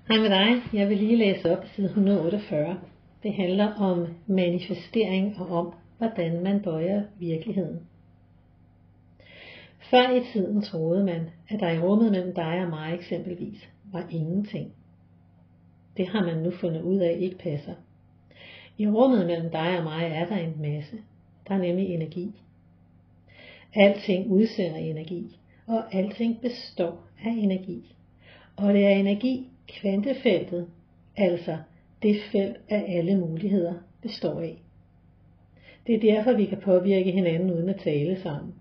Hej med dig. Jeg vil lige læse op side 148. Det handler om manifestering og om, hvordan man bøjer virkeligheden. Før i tiden troede man, at der i rummet mellem dig og mig eksempelvis var ingenting. Det har man nu fundet ud af ikke passer. I rummet mellem dig og mig er der en masse. Der er nemlig energi. Alting udsender energi, og alting består af energi. Og det er energi, kvantefeltet, altså det felt af alle muligheder, består af. Det er derfor, vi kan påvirke hinanden uden at tale sammen.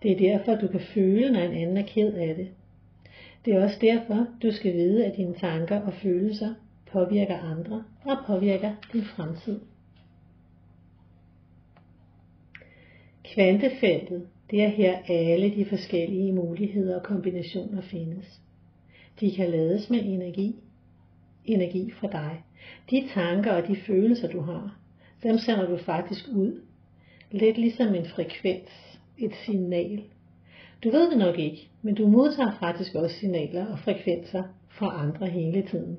Det er derfor, du kan føle, når en anden er ked af det. Det er også derfor, du skal vide, at dine tanker og følelser påvirker andre og påvirker din fremtid. Kvantefeltet, det er her alle de forskellige muligheder og kombinationer findes. De kan lades med energi fra dig. De tanker og de følelser, du har, dem sender du faktisk ud. Lidt ligesom en frekvens, et signal. Du ved det nok ikke, men du modtager faktisk også signaler og frekvenser fra andre hele tiden.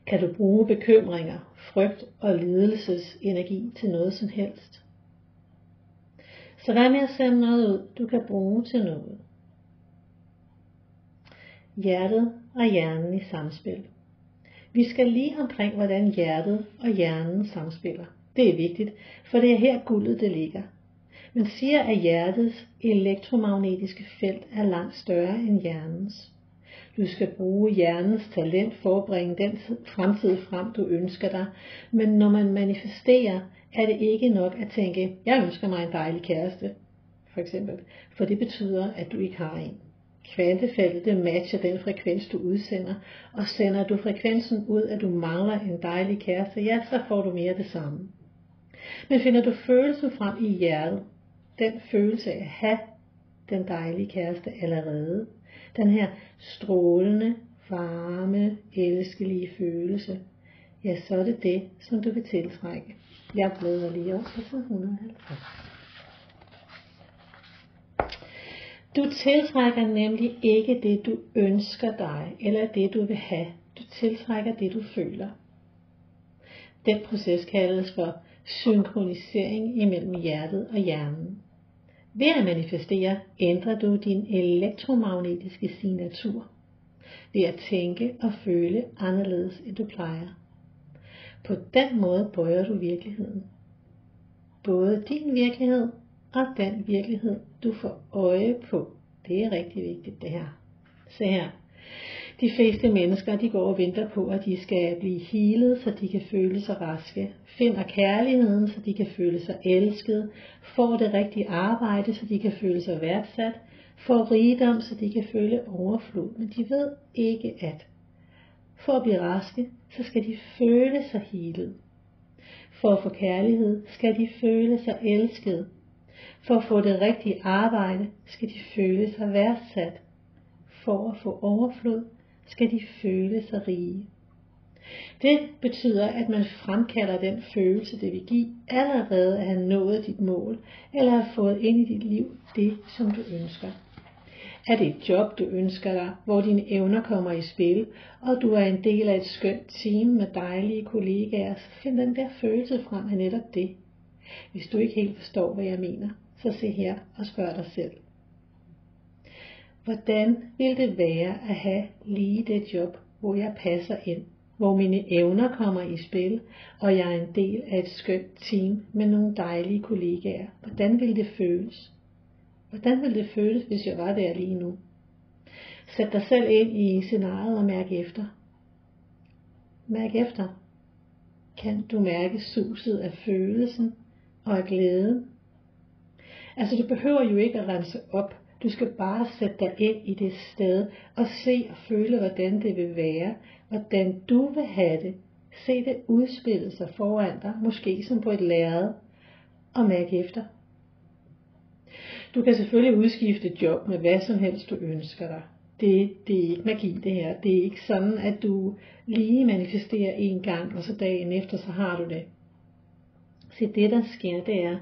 Kan du bruge bekymringer, frygt og lidelsesenergi til noget som helst? Så hvad med at sende noget ud, du kan bruge til noget? Hjertet og hjernen i samspil. Vi skal lige omkring, hvordan hjertet og hjernen samspiller. Det er vigtigt, for det er her guldet det ligger. Man siger, at hjertets elektromagnetiske felt er langt større end hjernens. Du skal bruge hjernens talent for at bringe den fremtid frem, du ønsker dig. Men når man manifesterer, er det ikke nok at tænke, jeg ønsker mig en dejlig kæreste, for eksempel. For det betyder, at du ikke har en. Kvantefeltet, det matcher den frekvens, du udsender, og sender du frekvensen ud, at du mangler en dejlig kæreste, ja, så får du mere det samme. Men finder du følelsen frem i hjertet, den følelse af at have den dejlige kæreste allerede, den her strålende, varme, elskelige følelse, ja, så er det det, som du vil tiltrække. Jeg bladrer lige op på side 150. Du tiltrækker nemlig ikke det, du ønsker dig, eller det, du vil have. Du tiltrækker det, du føler. Den proces kaldes for synkronisering imellem hjertet og hjernen. Ved at manifestere ændrer du din elektromagnetiske signatur. Ved at tænke og føle anderledes, end du plejer. På den måde bøjer du virkeligheden. Både din virkelighed og den virkelighed, du får øje på. Det er rigtig vigtigt det her. Se her. De fleste mennesker, de går og venter på, at de skal blive healet, så de kan føle sig raske. Finder kærligheden, så de kan føle sig elsket. Får det rigtige arbejde, så de kan føle sig værdsat. Får rigdom, så de kan føle overflod. Men de ved ikke, at for at blive raske, så skal de føle sig healet. For at få kærlighed, skal de føle sig elsket. For at få det rigtige arbejde, skal de føle sig værdsat. For at få overflod, skal de føle sig rige. Det betyder, at man fremkalder den følelse, det vil give, allerede at have nået dit mål, eller have fået ind i dit liv det, som du ønsker. Er det et job, du ønsker dig, hvor dine evner kommer i spil, og du er en del af et skønt team med dejlige kollegaer, så find den der følelse frem af netop det. Hvis du ikke helt forstår, hvad jeg mener, så se her og spørg dig selv. Hvordan vil det være at have lige det job, hvor jeg passer ind, hvor mine evner kommer i spil, og jeg er en del af et skønt team med nogle dejlige kollegaer? Hvordan vil det føles? Hvordan vil det føles, hvis jeg var der lige nu? Sæt dig selv ind i scenariet og mærk efter. Mærk efter. Kan du mærke suset af følelsen og af glæden? Altså, du behøver jo ikke at rense op. Du skal bare sætte dig ind i det sted og se og føle, hvordan det vil være, hvordan du vil have det. Se det udspille sig foran dig, måske som på et lærred, og mærke efter. Du kan selvfølgelig udskifte job med hvad som helst du ønsker dig. Det er ikke magi det her. Det er ikke sådan, at du lige manifesterer en gang, og så dagen efter, så har du det. Så det der sker, det er,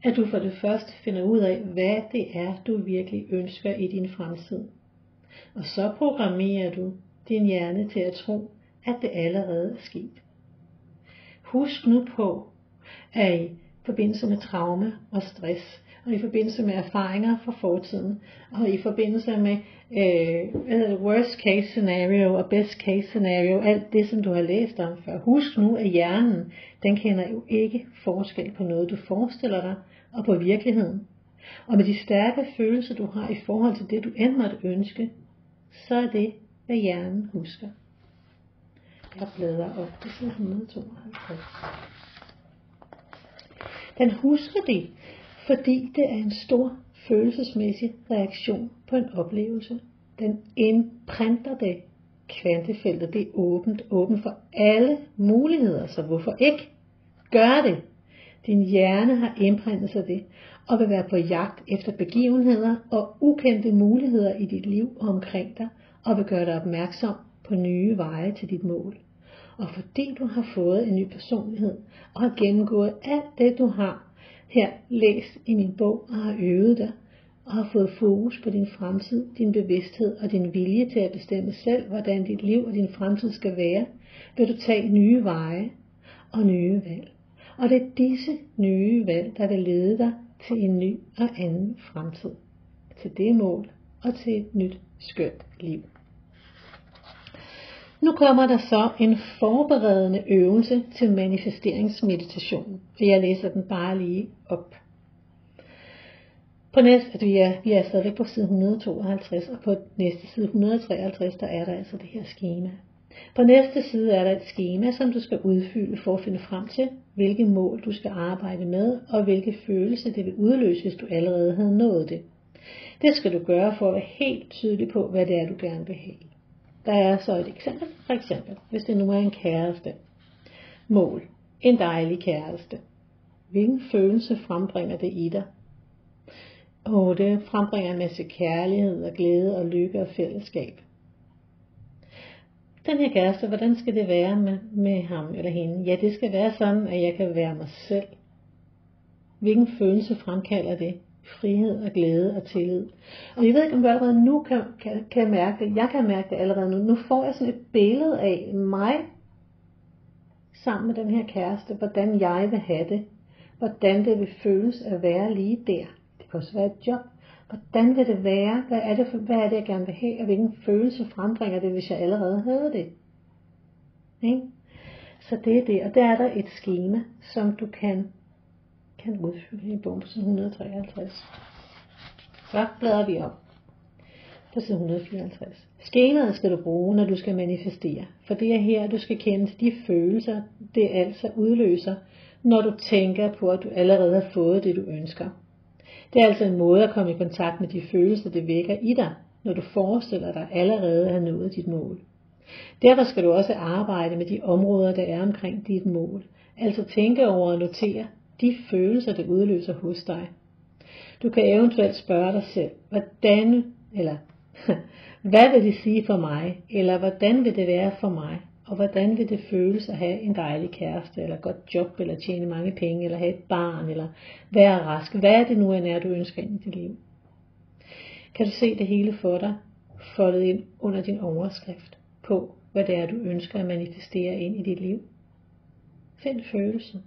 at du for det første finder ud af, hvad det er, du virkelig ønsker i din fremtid. Og så programmerer du din hjerne til at tro, at det allerede er sket. Husk nu på, at i forbindelse med traume og stress, og i forbindelse med erfaringer fra fortiden, og i forbindelse med worst case scenario og best case scenario, alt det som du har læst om før. Husk nu, at hjernen, den kender jo ikke forskel på noget du forestiller dig, og på virkeligheden. Og med de stærke følelser du har i forhold til det du end måtte ønske, så er det, hvad hjernen husker. Jeg bladrer op til side 152. Den husker det, fordi det er en stor følelsesmæssig reaktion på en oplevelse. Den indprinter det. Kvantefeltet, det er åbent for alle muligheder, så hvorfor ikke? Gør det. Din hjerne har indprintet sig det, og vil være på jagt efter begivenheder og ukendte muligheder i dit liv og omkring dig, og vil gøre dig opmærksom på nye veje til dit mål. Og fordi du har fået en ny personlighed, og har gennemgået alt det du har her læst i min bog, og har øvet dig, og har fået fokus på din fremtid, din bevidsthed og din vilje til at bestemme selv, hvordan dit liv og din fremtid skal være, vil du tage nye veje og nye valg. Og det er disse nye valg, der vil lede dig til en ny og anden fremtid. Til det mål og til et nyt skønt liv. Nu kommer der så en forberedende øvelse til manifesteringsmeditation. Jeg læser den bare lige op. På næste, vi er stadigvæk på side 152, og på næste side 153, der er der altså det her skema. På næste side er der et skema, som du skal udfylde for at finde frem til, hvilke mål du skal arbejde med, og hvilke følelse det vil udløse, hvis du allerede havde nået det. Det skal du gøre for at være helt tydelig på, hvad det er, du gerne vil have. Der er så et eksempel, for eksempel, hvis det nu er en kæreste. Mål. En dejlig kæreste. Hvilken følelse frembringer det i dig? Det frembringer en masse kærlighed og glæde og lykke og fællesskab. Den her kæreste, hvordan skal det være med ham eller hende? Ja, det skal være sådan, at jeg kan være mig selv. Hvilken følelse fremkalder det? Frihed og glæde og tillid. Og jeg ved ikke, om du allerede nu kan mærke det. Jeg kan mærke det allerede nu. Nu får jeg sådan et billede af mig sammen med den her kæreste. Hvordan jeg vil have det. Hvordan det vil føles at være lige der. Det kan også være et job. Hvordan vil det være? Hvad er det, jeg gerne vil have? Og hvilken følelse frembringer det, hvis jeg allerede havde det? ikke? Så det er det, og der er der et skema, som du kan udfylde i bogen på side 153. Så bladrer vi op på side 154. Skemaet skal du bruge, når du skal manifestere, for det er her, du skal kende til de følelser, det altså udløser, når du tænker på, at du allerede har fået det, du ønsker. Det er altså en måde at komme i kontakt med de følelser, det vækker i dig, når du forestiller dig allerede at have nået dit mål. Derfor skal du også arbejde med de områder, der er omkring dit mål. Altså tænke over og notere de følelser, det udløser hos dig. Du kan eventuelt spørge dig selv, hvad vil det sige for mig? Eller hvordan vil det være for mig? Og hvordan vil det føles at have en dejlig kæreste, eller godt job, eller tjene mange penge, eller have et barn, eller være rask? Hvad er det nu, end er, du ønsker ind i dit liv? Kan du se det hele for dig, foldet ind under din overskrift på, hvad det er, du ønsker at manifestere ind i dit liv? Find følelsen.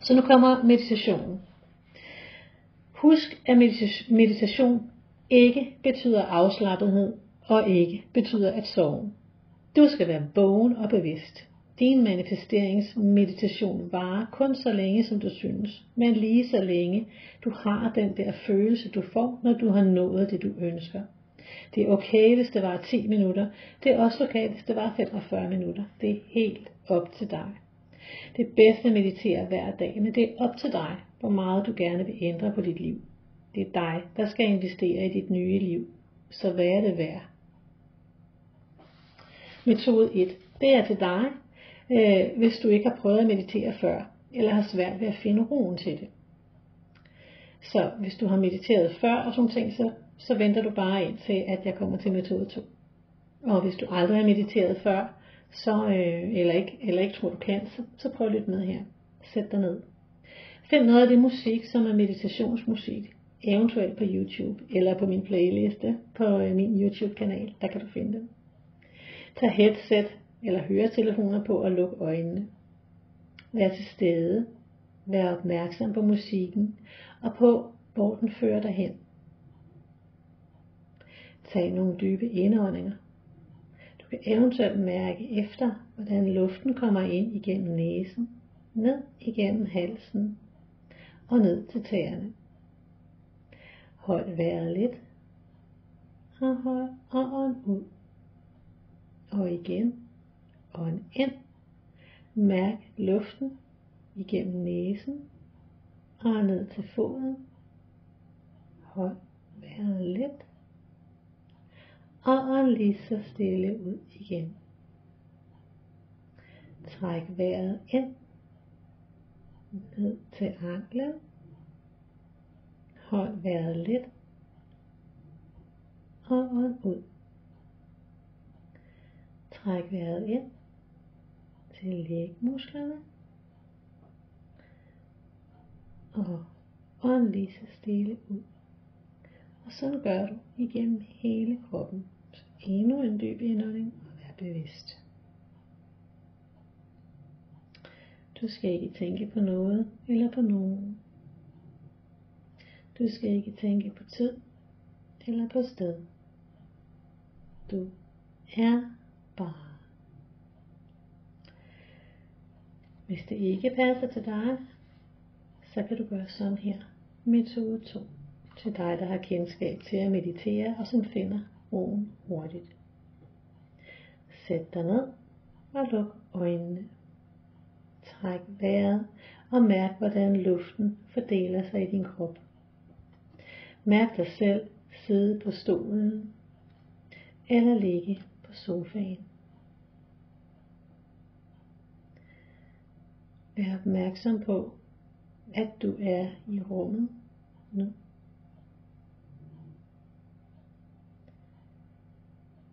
Så nu kommer meditationen. Husk, at meditation ikke betyder afslappethed, og ikke betyder at sove. Du skal være vågen og bevidst. Din manifesteringsmeditation varer kun så længe, som du synes, men lige så længe du har den der følelse, du får, når du har nået det, du ønsker. Det er okay, hvis det var 10 minutter. Det er også okay, hvis det var 45 minutter. Det er helt op til dig. Det er bedst at meditere hver dag, men det er op til dig, hvor meget du gerne vil ændre på dit liv. Det er dig, der skal investere i dit nye liv. Så hvad er det værd? Metode 1. Det er til dig, hvis du ikke har prøvet at meditere før, eller har svært ved at finde roen til det. Så hvis du har mediteret før og sådan ting, så venter du bare ind til, at jeg kommer til metode 2. Og hvis du aldrig har mediteret før, eller ikke tror du kan, så prøv lidt med her. Sæt dig ned. Find noget af det musik, som er meditationsmusik. eventuelt på YouTube eller på min playliste på min YouTube-kanal. Der kan du finde dem. Tag headset eller høretelefoner på og luk øjnene. Vær til stede. Vær opmærksom på musikken og på, hvor den fører dig hen. Tag nogle dybe indåndinger. Du kan eventuelt mærke efter, hvordan luften kommer ind igennem næsen, ned igennem halsen og ned til tæerne. Hold vejret lidt og hold ånd ud. Og igen, ånd ind. Mærk luften igennem næsen og ned til foden. Hold vejret lidt og ånd lige så stille ud igen. Træk vejret ind ned til anklen. Hold vejret lidt og ånd ud. Træk vejret ind til lægmusklerne og ånd lige så stille ud. Og sådan gør du igennem hele kroppen. Så endnu en dyb indånding og vær bevidst. Du skal ikke tænke på noget eller på nogen. Du skal ikke tænke på tid eller på sted. Du er bare. Hvis det ikke passer til dig, så kan du gøre sådan her. Metode 2. Til dig, der har kendskab til at meditere og som finder roen hurtigt. Sæt dig ned og luk øjnene. Træk vejret og mærk, hvordan luften fordeler sig i din krop. Mærk dig selv sidde på stolen eller ligge på sofaen. Vær opmærksom på, at du er i rummet nu.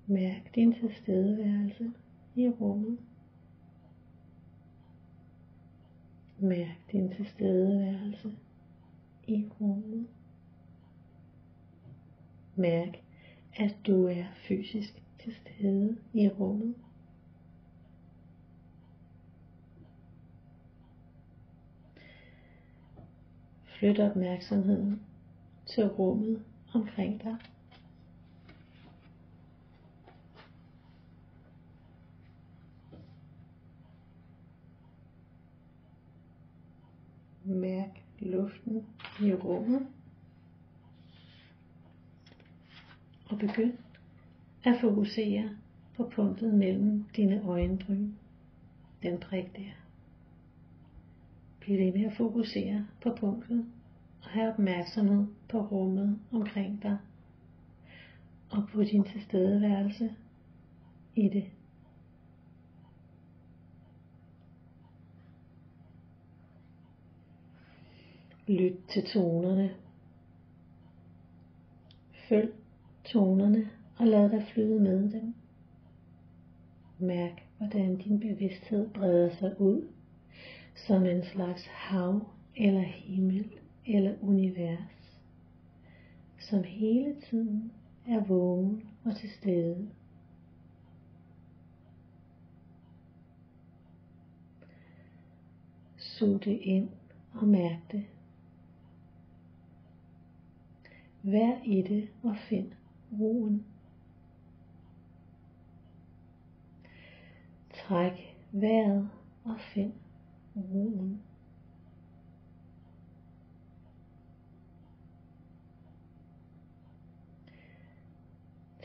Mærk din tilstedeværelse i rummet. Mærk din tilstedeværelse i rummet. Mærk, at du er fysisk til stede i rummet. Flyt opmærksomheden til rummet omkring dig. Mærk luften i rummet. Og begynd at fokusere på punktet mellem dine øjenbryn. Den prik der. Bliv ved med at fokusere på punktet og have opmærksomhed på rummet omkring dig og på din tilstedeværelse i det. Lyt til tonerne. Følg tonerne og lad dig flyde med dem. Mærk, hvordan din bevidsthed breder sig ud som en slags hav eller himmel eller univers, som hele tiden er vågen og til stede. Sug det ind og mærk det. Vær i det og find roen. Træk vejret og find roen.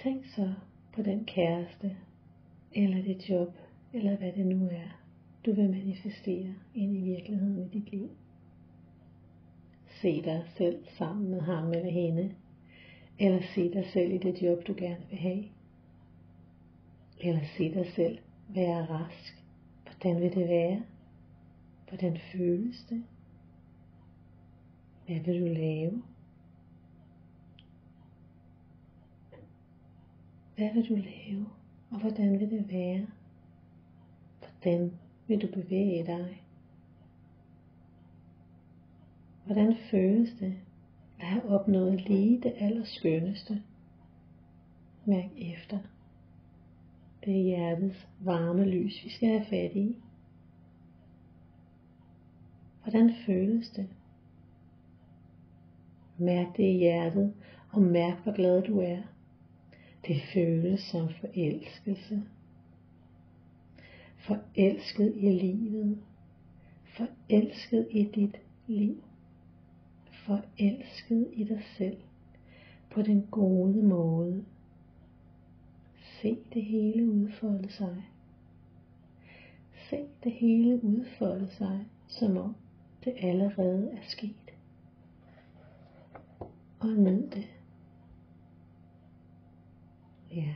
Tænk så på den kæreste, eller det job, eller hvad det nu er, du vil manifestere ind i virkeligheden i dit liv. Se dig selv sammen med ham eller hende, eller se dig selv i det job, du gerne vil have. Eller se dig selv være rask. Hvordan vil det være? Hvordan føles det? Hvad vil du lave? Hvad vil du lave? Og hvordan vil det være? Hvordan vil du bevæge dig? Hvordan føles det? at have opnået lige det allerskønneste. Mærk efter. Det er hjertets varme lys, vi skal have fat i. Hvordan føles det? Mærk det i hjertet, og mærk hvor glad du er. Det føles som forelskelse. Forelsket i livet. Forelsket i dit liv. Forelsket i dig selv. På den gode måde. Se det hele udfolde sig. Se det hele udfolde sig, som om det allerede er sket. Og nyd det. Ja.